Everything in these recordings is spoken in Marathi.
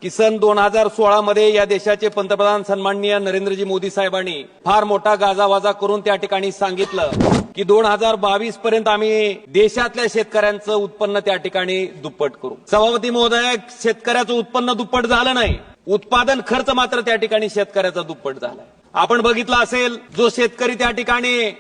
की सन 2016 मध्ये या देशाचे पंतप्रधान सन्माननीय नरेंद्रजी मोदी साहेबांनी फार मोठा गाजावाजा करून त्या ठिकाणी सांगितलं की 2022 पर्यंत आम्ही देशातल्या शेतकऱ्यांचं उत्पन्न त्या ठिकाणी दुप्पट करू। सभापती महोदय, शेतकऱ्याचं उत्पन्न दुप्पट झालं नाही, उत्पादन खर्च मात्र त्या ठिकाणी शेतकऱ्याचा दुप्पट झालाय। आपण बघितलं असेल, जो शेतकरी त्या ठिकाणी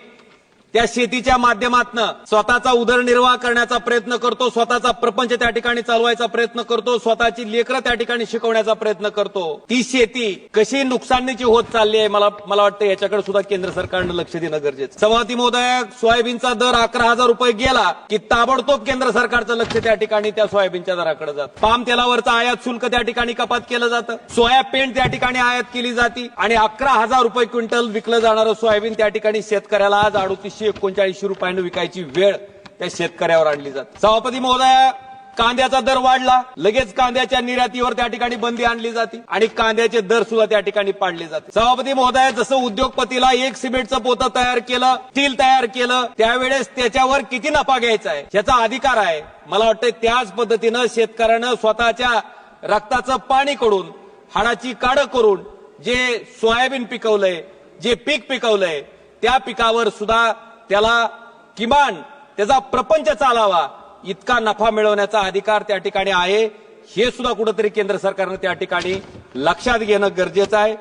त्या शेतीच्या माध्यमातून स्वतःचा उदरनिर्वाह करण्याचा प्रयत्न करतो, स्वतःचा प्रपंच त्या ठिकाणी चालवायचा प्रयत्न करतो, स्वतःची लेकरं त्या ठिकाणी शिकवण्याचा प्रयत्न करतो, ती शेती कशी नुकसानीची होत चालली आहे, मला वाटतं याच्याकडे सुद्धा केंद्र सरकारनं लक्ष देणं गरजेचं। सभापती महोदय, सोयाबीनचा दर 11,000 रुपये गेला की ताबडतोब केंद्र सरकारचं लक्ष त्या ठिकाणी त्या सोयाबीनच्या दराकडे जातं। पाम तेलावरचं आयात शुल्क त्या ठिकाणी कपात केलं जातं, सोया पेंट त्या ठिकाणी आयात केली जाते आणि 11,000 रुपये क्विंटल विकलं जाणारं सोयाबीन त्या ठिकाणी शेतकऱ्याला आज 3839 रुपयांना विकायची वेळ त्या शेतकऱ्यावर आणली जाते। सभापती महोदय, कांद्याचा दर वाढला, लगेच कांद्याच्या निर्यातीवर त्या ठिकाणी बंदी आणली जाते आणि कांद्याचे दर सुद्धा त्या ठिकाणी पाडले जाते। सभापती महोदय, जसं उद्योगपतीला एक सिमेंटचं पोतं तयार केलं, स्टील तयार केलं, त्यावेळेस त्याच्यावर किती नफा घ्यायचा आहे याचा अधिकार आहे। मला वाटतं त्याच पद्धतीनं शेतकऱ्यानं स्वतःच्या रक्ताचं पाणी करून, हाडाची काढं करून जे सोयाबीन पिकवलंय, जे पीक पिकवलंय, त्या पिकावर सुद्धा त्याला किमान त्याचा प्रपंच चालावा इतका नफा मिळवण्याचा अधिकार त्या ठिकाणी आहे। हे सुद्धा कुठेतरी केंद्र सरकारनं त्या ठिकाणी लक्षात घेणं गरजेचं आहे।